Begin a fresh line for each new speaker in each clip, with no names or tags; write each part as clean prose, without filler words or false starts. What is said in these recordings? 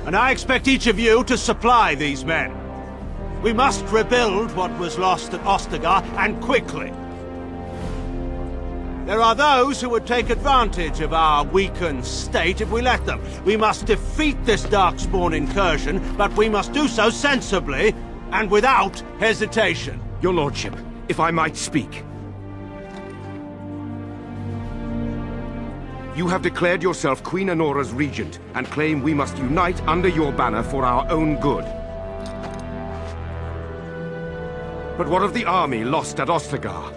And I expect each of you to supply these men. We must rebuild what was lost at Ostagar, and quickly. There are those who would take advantage of our weakened state if we let them. We must defeat this Darkspawn incursion, but we must do so sensibly and without hesitation.
Your lordship, if I might speak. You have declared yourself Queen Honora's regent, and claim we must unite under your banner for our own good. But what of the army lost at Ostagar?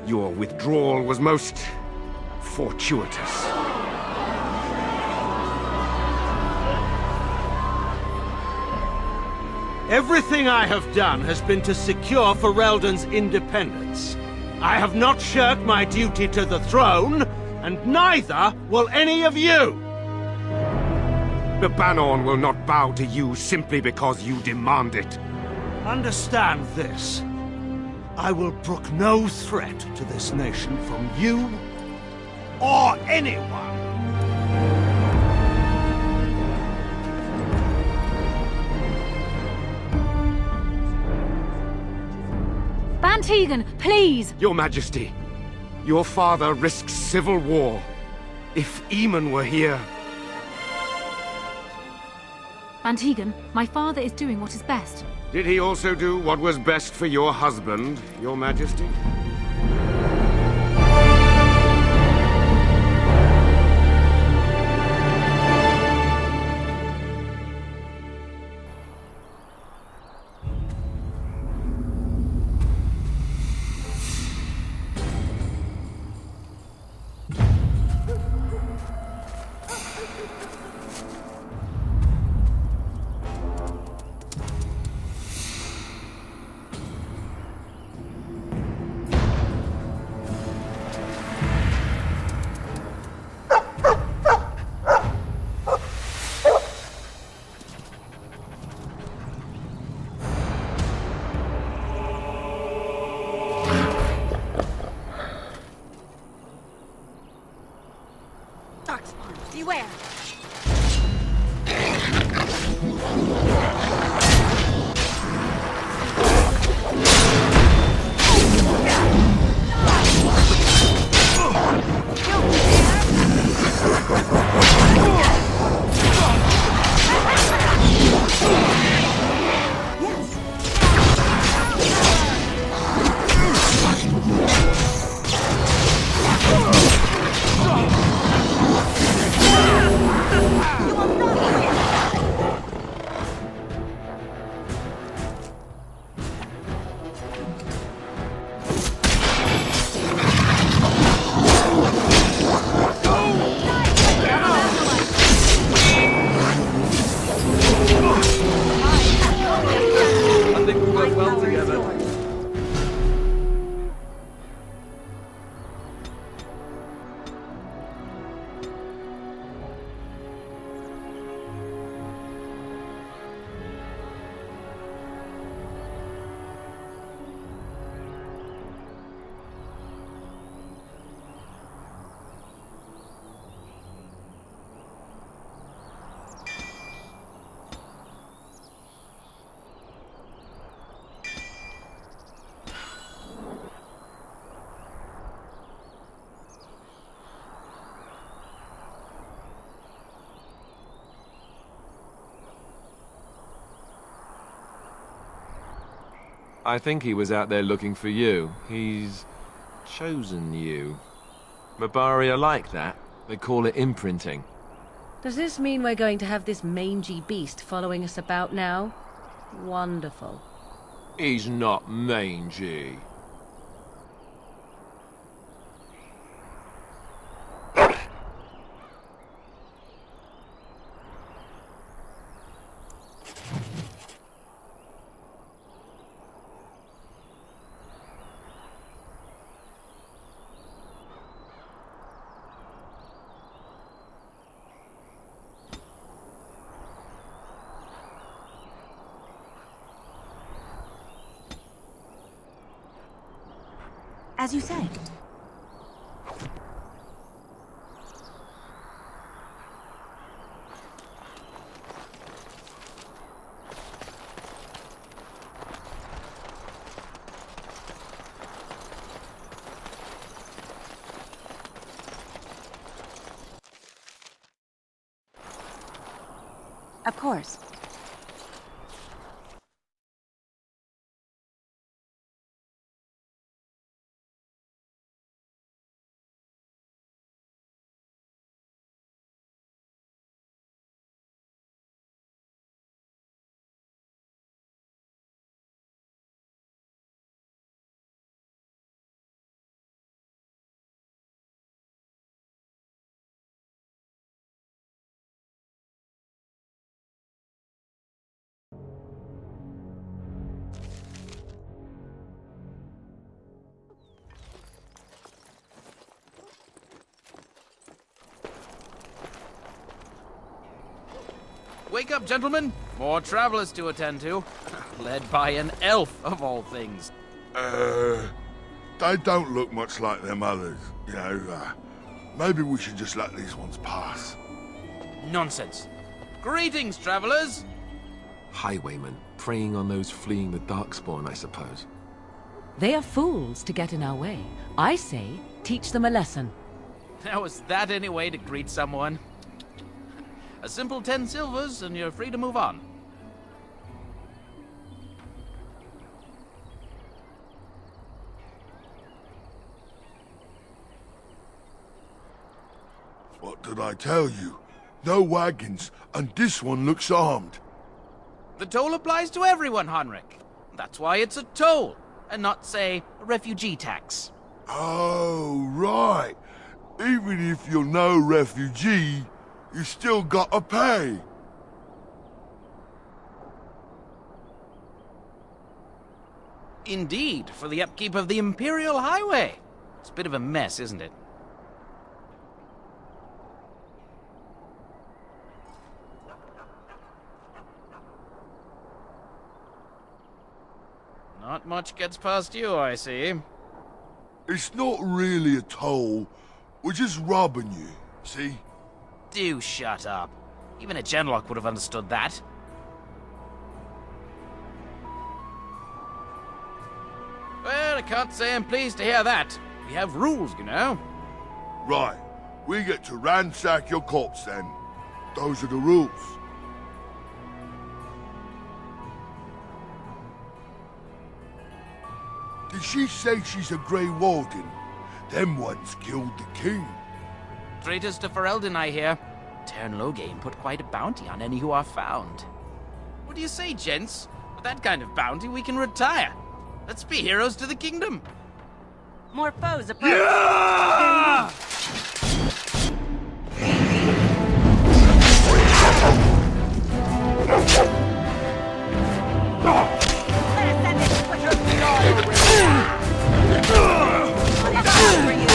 Your withdrawal was most fortuitous.
Everything I have done has been to secure Ferelden's independence. I have not shirked my duty to the throne, and neither will any of you!
The Banorn will not bow to you simply because you demand it.
Understand this. I will brook no threat to this nation from you or anyone.
Van Tegan, please!
Your Majesty, your father risks civil war. If Eamon were here...
Van Tegan, my father is doing what is best.
Did he also do what was best for your husband, Your Majesty?
Beware!
I think he was out there looking for you. He's chosen you. Mabari are like that. They call it imprinting.
Does this mean we're going to have this mangy beast following us about now? Wonderful.
He's not mangy.
As you say.
Of course.
Wake up, gentlemen. More travelers to attend to. Led by an elf, of all things.
They don't look much like them others. You know, maybe we should just let these ones pass.
Nonsense. Greetings, travelers.
Highwaymen, preying on those fleeing the Darkspawn, I suppose.
They are fools to get in our way. I say, teach them a lesson.
Now, is that any way to greet someone? A simple 10 silvers, and you're free to move on.
What did I tell you? No wagons, and this one looks armed.
The toll applies to everyone, Heinrich. That's why it's a toll, and not, say, a refugee tax.
Oh, right. Even if you're no refugee, you still gotta pay.
Indeed, for the upkeep of the Imperial Highway. It's a bit of a mess, isn't it? Not much gets past you, I see.
It's not really a toll. We're just robbing you, see?
Do shut up. Even a Genlock would have understood that. Well, I can't say I'm pleased to hear that. We have rules, you know.
Right. We get to ransack your corpse then. Those are the rules. Did she say she's a Grey Warden? Them ones killed the king.
Traitors to Ferelden, I hear. Tern Loghain put quite a bounty on any who are found. What do you say, gents? With that kind of bounty, we can retire. Let's be heroes to the kingdom.
More foes approach.
Yeah!
Let us send this butcher of joy over here. It's all for you.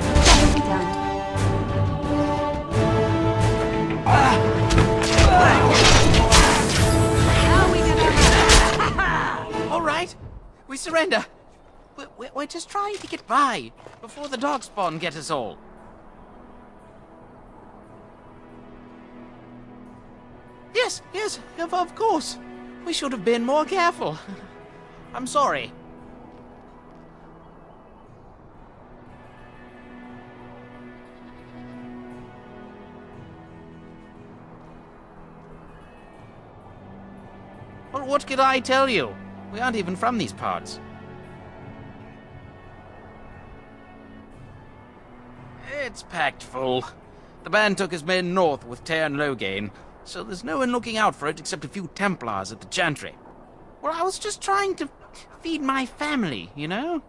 That will be done. Now we can
All right, we surrender. We're just trying to get by before the Darkspawn get us all. Yes, of course. We should have been more careful. I'm sorry. Well, what could I tell you? We aren't even from these parts. It's packed full. The band took his men north with Tern Loghain, so there's no one looking out for it except a few Templars at the Chantry. Well, I was just trying to feed my family, you know?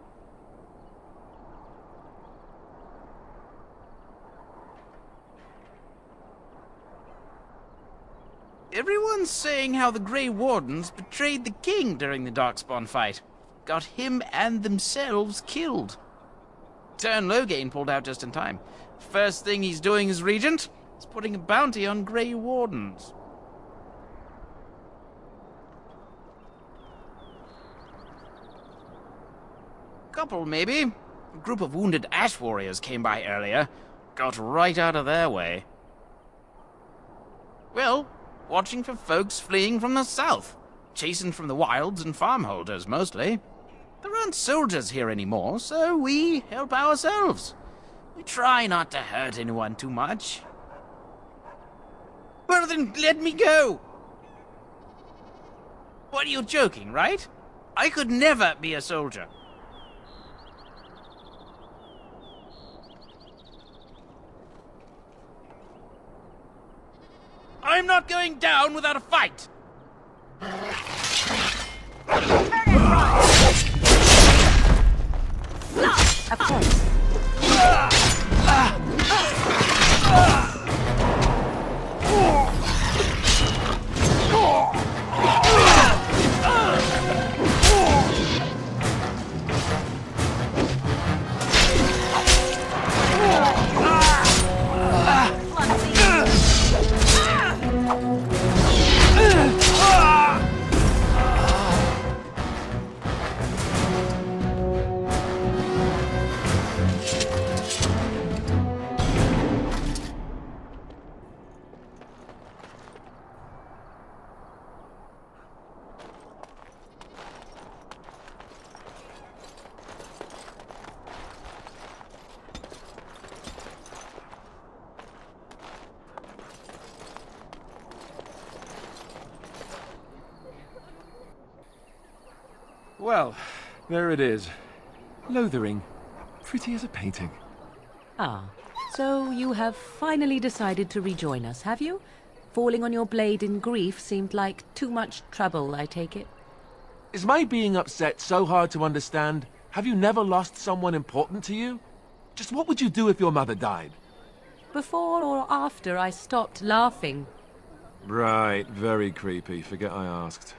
Everyone's saying how the Grey Wardens betrayed the king during the Darkspawn fight. Got him and themselves killed. Tern Loghain pulled out just in time. First thing he's doing as regent is putting a bounty on Grey Wardens. Couple, maybe. A group of wounded Ash warriors came by earlier. Got right out of their way. Well, watching for folks fleeing from the south. Chasing from the wilds and farmholders, mostly. There aren't soldiers here anymore, so we help ourselves. We try not to hurt anyone too much. Well then, let me go! What, are you joking, right? I could never be a soldier. I'm not going down without a fight!
Of course.
Well, there it is. Lothering. Pretty as a painting.
Ah, so you have finally decided to rejoin us, have you? Falling on your blade in grief seemed like too much trouble, I take it.
Is my being upset so hard to understand? Have you never lost someone important to you? Just what would you do if your mother died?
Before or after I stopped laughing.
Right, very creepy. Forget I asked.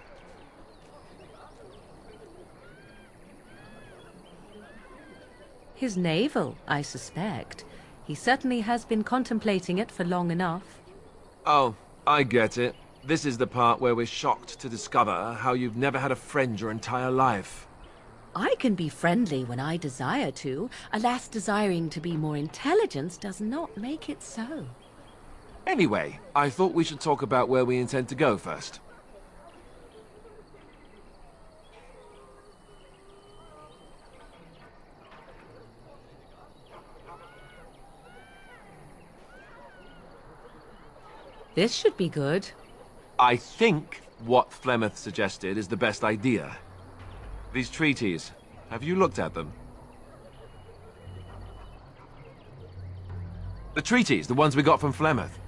His navel, I suspect. He certainly has been contemplating it for long enough.
Oh, I get it. This is the part where we're shocked to discover how you've never had a friend your entire life.
I can be friendly when I desire to. Alas, desiring to be more intelligent does not make it so.
Anyway, I thought we should talk about where we intend to go first.
This should be good.
I think what Flemeth suggested is the best idea. These treaties, have you looked at them? The treaties, the ones we got from Flemeth.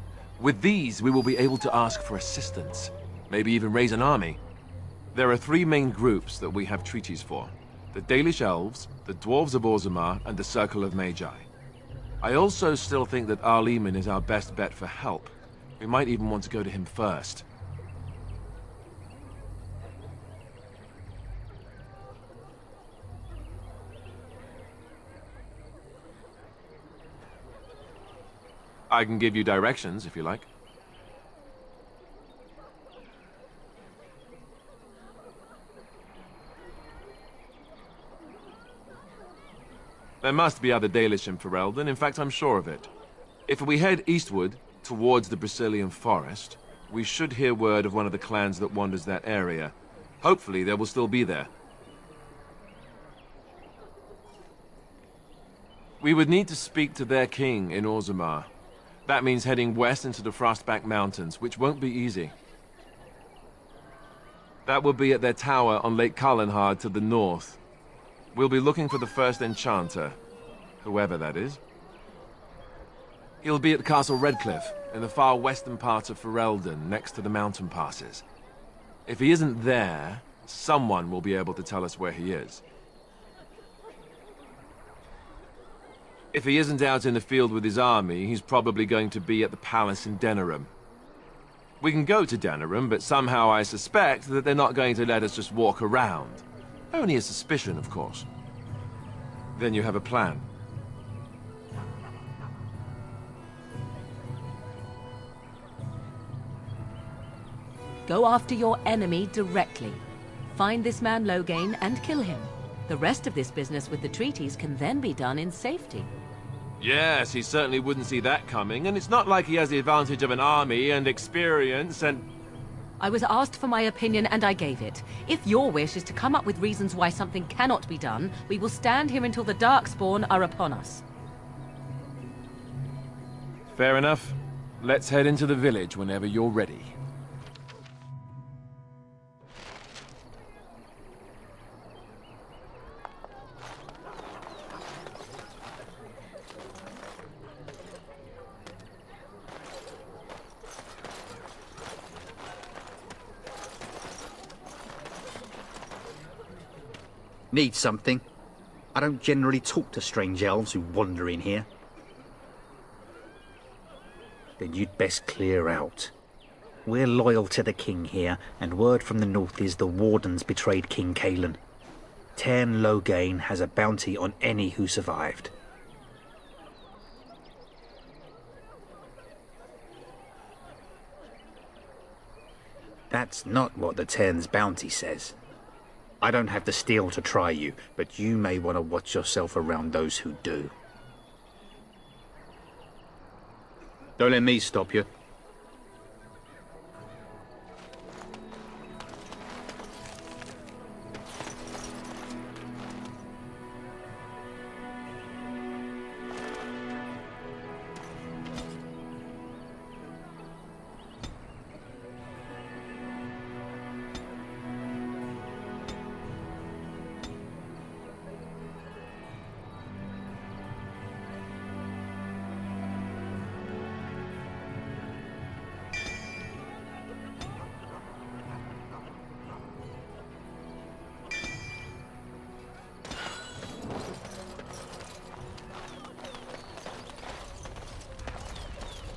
With these, we will be able to ask for assistance. Maybe even raise an army. There are three main groups that we have treaties for. The Dalish Elves, the Dwarves of Orzammar, and the Circle of Magi. I also still think that Arleman is our best bet for help. We might even want to go to him first. I can give you directions, if you like. There must be other Dalish in Ferelden. In fact, I'm sure of it. If we head eastward, towards the Brazilian forest, we should hear word of one of the clans that wanders that area. Hopefully, they will still be there. We would need to speak to their king in Orzammar. That means heading west into the Frostback Mountains, which won't be easy. That will be at their tower on Lake Kallenhard to the north. We'll be looking for the first enchanter, whoever that is. He'll be at Castle Redcliffe, in the far western part of Ferelden, next to the mountain passes. If he isn't there, someone will be able to tell us where he is. If he isn't out in the field with his army, he's probably going to be at the palace in Denerim. We can go to Denerim, but somehow I suspect that they're not going to let us just walk around. Only a suspicion, of course. Then you have a plan.
Go after your enemy directly. Find this man Loghain and kill him. The rest of this business with the treaties can then be done in safety.
Yes, he certainly wouldn't see that coming, and it's not like he has the advantage of an army and experience and...
I was asked for my opinion and I gave it. If your wish is to come up with reasons why something cannot be done, we will stand here until the Darkspawn are upon us.
Fair enough. Let's head into the village whenever you're ready.
Need something? I don't generally talk to strange elves who wander in here. Then you'd best clear out. We're loyal to the king here, and word from the north is the wardens betrayed King Kalen. Cairn Logain has a bounty on any who survived. That's not what the Cairn's bounty says. I don't have the steel to try you, but you may want to watch yourself around those who do. Don't let me stop you.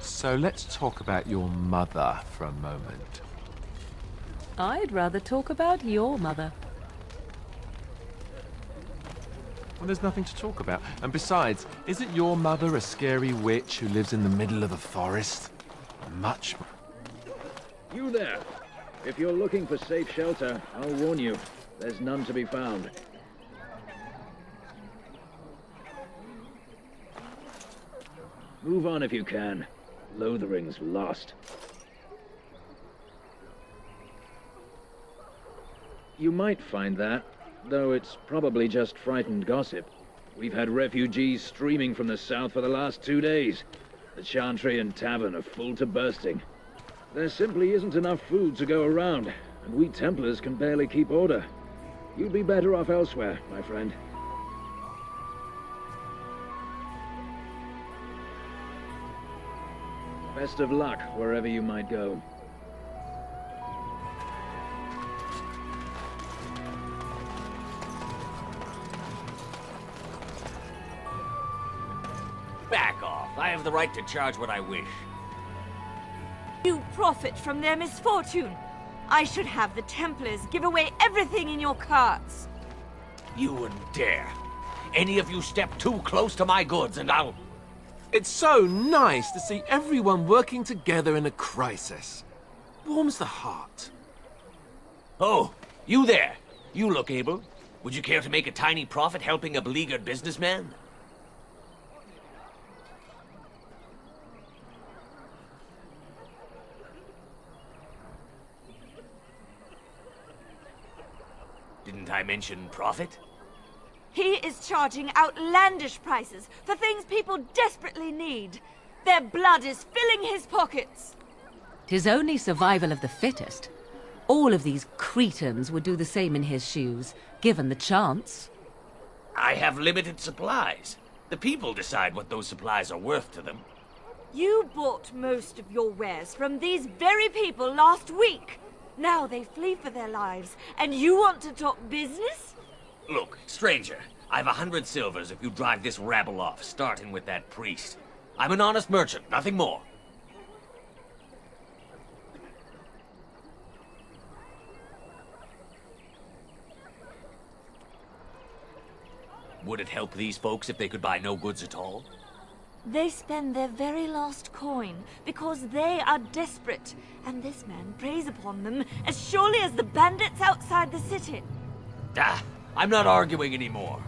So let's talk about your mother for a moment.
I'd rather talk about your mother.
Well, there's nothing to talk about. And besides, isn't your mother a scary witch who lives in the middle of the forest? Much.
You there! If you're looking for safe shelter, I'll warn you, there's none to be found. Move on if you can. Lothering's lost. You might find that, though it's probably just frightened gossip. We've had refugees streaming from the south for the last 2 days. The Chantry and Tavern are full to bursting. There simply isn't enough food to go around, and we Templars can barely keep order. You'd be better off elsewhere, my friend. Best of luck wherever you might go.
Back off. I have the right to charge what I wish.
You profit from their misfortune. I should have the Templars give away everything in your carts.
You wouldn't dare. Any of you step too close to my goods and I'll...
It's so nice to see everyone working together in a crisis. Warms the heart.
Oh, you there. You look able. Would you care to make a tiny profit helping a beleaguered businessman? Didn't I mention profit?
He is charging outlandish prices for things people desperately need. Their blood is filling his pockets.
'Tis only survival of the fittest. All of these cretins would do the same in his shoes, given the chance.
I have limited supplies. The people decide what those supplies are worth to them.
You bought most of your wares from these very people last week. Now they flee for their lives, and you want to talk business?
Look, stranger, I've 100 silvers if you drive this rabble off, starting with that priest. I'm an honest merchant, nothing more. Would it help these folks if they could buy no goods at all?
They spend their very last coin because they are desperate, and this man preys upon them as surely as the bandits outside the city.
Ah, I'm not arguing anymore.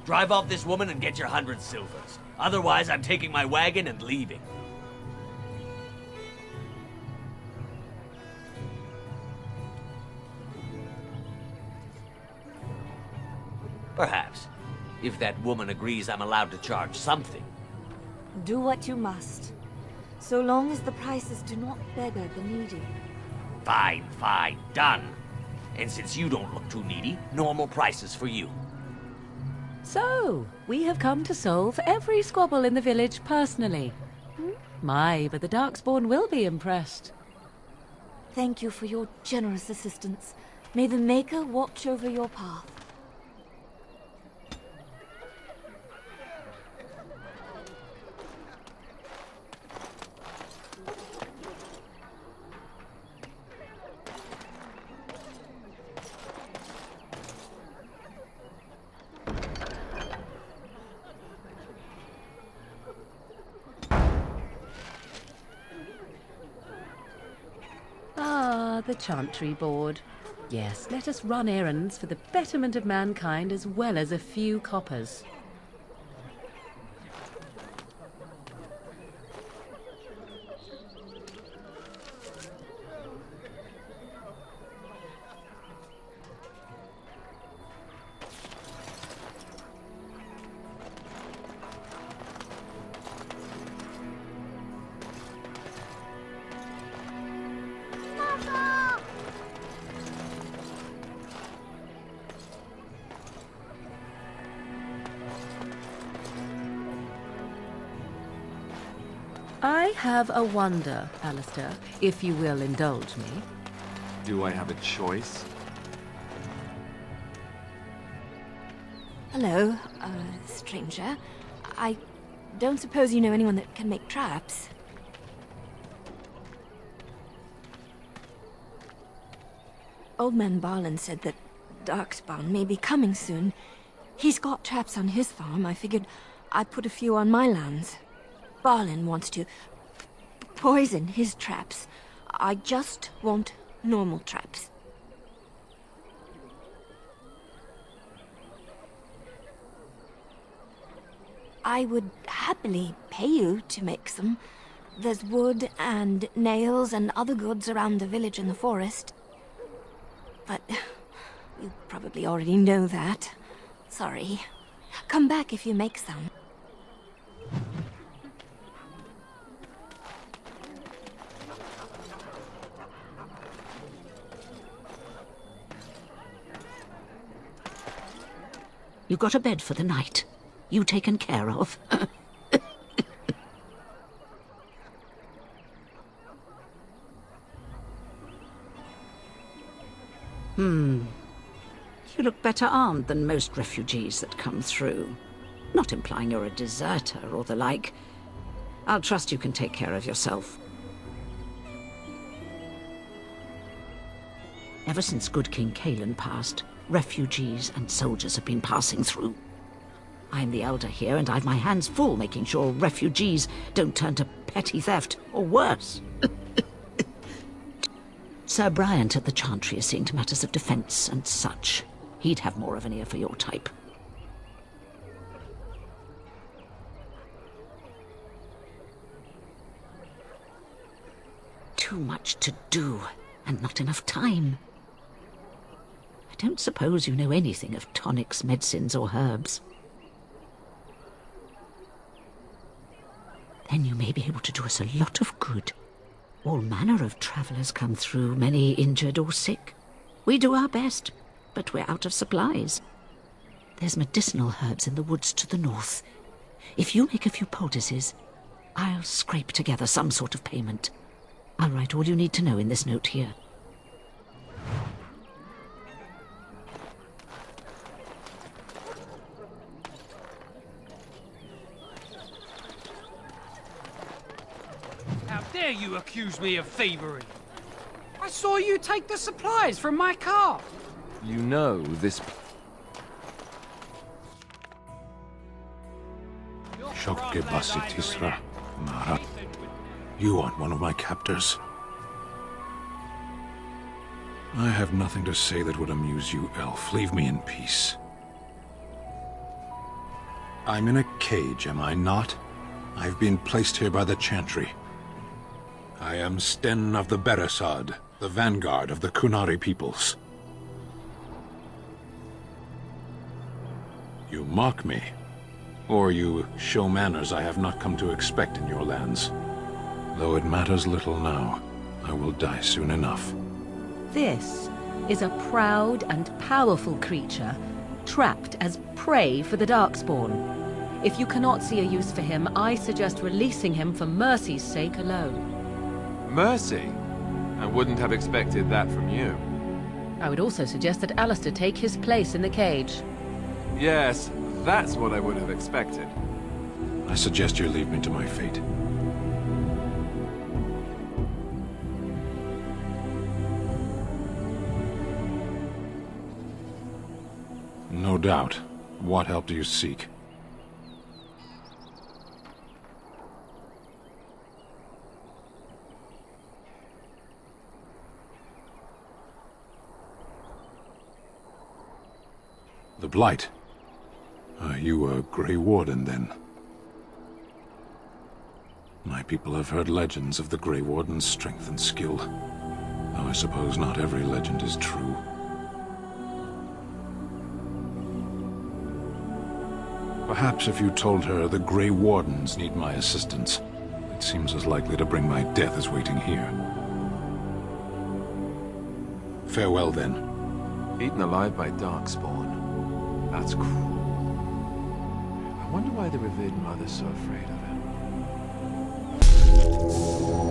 Drive off this woman and get your 100 silvers. Otherwise, I'm taking my wagon and leaving. Perhaps. If that woman agrees I'm allowed to charge something.
Do what you must. So long as the prices do not beggar the needy.
Fine, fine, done. And since you don't look too needy, normal prices for you.
So, we have come to solve every squabble in the village personally. My, but the Darkspawn will be impressed.
Thank you for your generous assistance. May the Maker watch over your path.
Ah, the Chantry Board. Yes, let us run errands for the betterment of mankind as well as a few coppers. I have a wonder, Alistair, if you will indulge me.
Do I have a choice?
Hello, stranger. I don't suppose you know anyone that can make traps? Old Man Barlin said that Darkspawn may be coming soon. He's got traps on his farm. I figured I'd put a few on my lands. Barlin wants to poison his traps. I just want normal traps. I would happily pay you to make some. There's wood and nails and other goods around the village and the forest. But you probably already know that. Sorry. Come back if you make some.
You got a bed for the night. You taken care of. You look better armed than most refugees that come through. Not implying you're a deserter or the like. I'll trust you can take care of yourself. Ever since good King Cailan passed, refugees and soldiers have been passing through. I'm the elder here, and I've my hands full making sure refugees don't turn to petty theft, or worse. Sir Bryant at the Chantry is seeing to matters of defence and such. He'd have more of an ear for your type. Too much to do, and not enough time. I don't suppose you know anything of tonics, medicines, or herbs. Then you may be able to do us a lot of good. All manner of travellers come through, many injured or sick. We do our best, but we're out of supplies. There's medicinal herbs in the woods to the north. If you make a few poultices, I'll scrape together some sort of payment. I'll write all you need to know in this note here.
How dare you accuse me of thievery? I saw you take the supplies from my car.
You know this...
Shokke Basitisra, Mara. You aren't one of my captors. I have nothing to say that would amuse you, elf. Leave me in peace. I'm in a cage, am I not? I've been placed here by the Chantry. I am Sten of the Beresad, the vanguard of the Kunari peoples. You mock me, or you show manners I have not come to expect in your lands. Though it matters little now, I will die soon enough.
This is a proud and powerful creature, trapped as prey for the Darkspawn. If you cannot see a use for him, I suggest releasing him for mercy's sake alone.
Mercy? I wouldn't have expected that from you.
I would also suggest that Alistair take his place in the cage.
Yes, that's what I would have expected.
I suggest you leave me to my fate. No doubt. What help do you seek? The Blight. Are you a Grey Warden, then? My people have heard legends of the Grey Warden's strength and skill, though I suppose not every legend is true. Perhaps if you told her the Grey Wardens need my assistance, it seems as likely to bring my death as waiting here. Farewell, then.
Eaten alive by Darkspawn. That's cruel. I wonder why the revered mother's so afraid of him.